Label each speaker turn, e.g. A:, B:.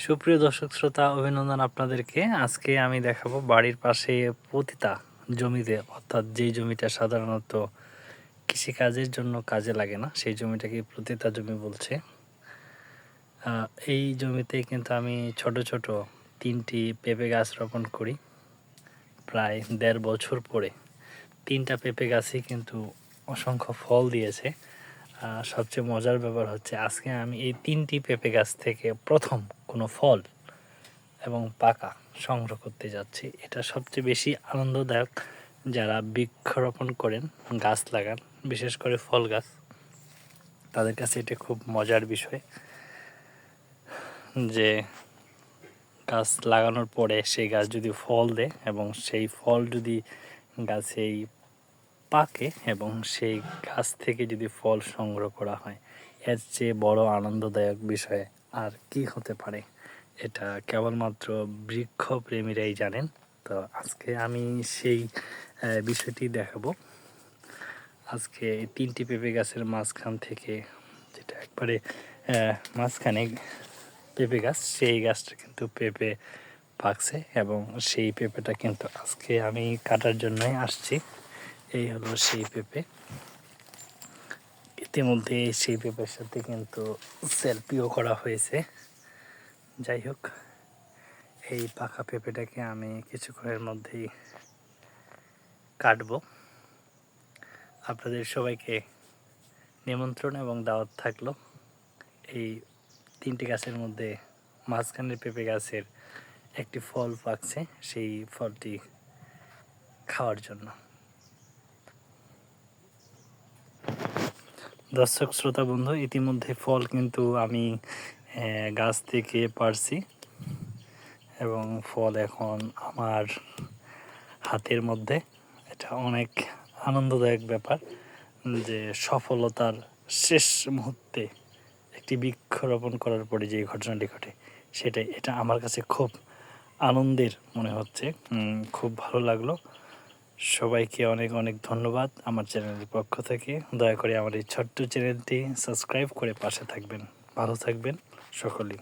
A: সুপ্রিয় দর্শক শ্রোতা, অভিনন্দন আপনাদেরকে। আজকে আমি দেখাবো বাড়ির পাশে পতিতা জমিতে, অর্থাৎ যেই জমিটা সাধারণত কৃষিকাজের জন্য কাজে লাগে না, সেই জমিটাকে পতিতা জমি বলছে। এই জমিতে কিন্তু আমি ছোট ছোট 3টি পেঁপে গাছ রোপণ করি। প্রায় 1.5 বছর পরে 3টা পেঁপে গাছই কিন্তু অসংখ্য ফল দিয়েছে। সবচেয়ে মজার ব্যাপার হচ্ছে, আজকে আমি এই 3টি পেঁপে গাছ থেকে প্রথম কোনো ফল এবং পাকা সংগ্রহ করতে যাচ্ছি। এটা সবচেয়ে বেশি আনন্দদায়ক যারা বৃক্ষরোপণ করেন, গাছ লাগান, বিশেষ করে ফল গাছ, তাদের কাছে এটা খুব মজার বিষয় যে গাছ লাগানোর পরে সেই গাছ যদি ফল দেয় এবং সেই ফল যদি গাছেই পাকে এবং সেই গাছ থেকে যদি ফল সংগ্রহ করা হয়, এর চেয়ে বড় আনন্দদায়ক বিষয় আর কি হতে পারে। এটা কেবলমাত্র বৃক্ষপ্রেমীরাই জানেন। তো আজকে আমি সেই বিষয়টি দেখাবো। আজকে এই 3টি পেঁপে গাছের মাঝখান থেকে, যেটা একবারে মাঝখানে পেঁপে গাছ, সেই গাছটা কিন্তু পেঁপে পাকছে এবং সেই পেঁপেটা কিন্তু আজকে আমি কাটার জন্যই আসছি। এই হলো সেই পেঁপে। ইতিমধ্যে সেই পেঁপের সাথে কিন্তু সেলফিও করা হয়েছে। যাই হোক, এই পাকা পেঁপেটাকে আমি কিছুক্ষণের মধ্যেই কাটবো। আপনাদের সবাইকে নিমন্ত্রণ এবং দাওয়াত থাকলো এই 3টি গাছের মধ্যে মাঝখানের পেঁপে গাছের একটি ফল পাকছে, সেই ফলটি খাওয়ার জন্য। দর্শক শ্রোতা বন্ধু, ইতিমধ্যে ফল কিন্তু আমি গাছ থেকে পারছি এবং ফল এখন আমার হাতের মধ্যে। এটা অনেক আনন্দদায়ক ব্যাপার যে সফলতার শেষ মুহূর্তে একটি বৃক্ষরোপণ করার পরে যে ঘটনাটি ঘটে, এটা আমার কাছে খুব আনন্দের মনে হচ্ছে। খুব ভালো লাগলো। সবাইকে অনেক অনেক ধন্যবাদ আমার চ্যানেলের পক্ষ থেকে। দয়া করে আমার এই ছোট্ট চ্যানেলটি সাবস্ক্রাইব করে পাশে থাকবেন। ভালো থাকবেন সকলেই।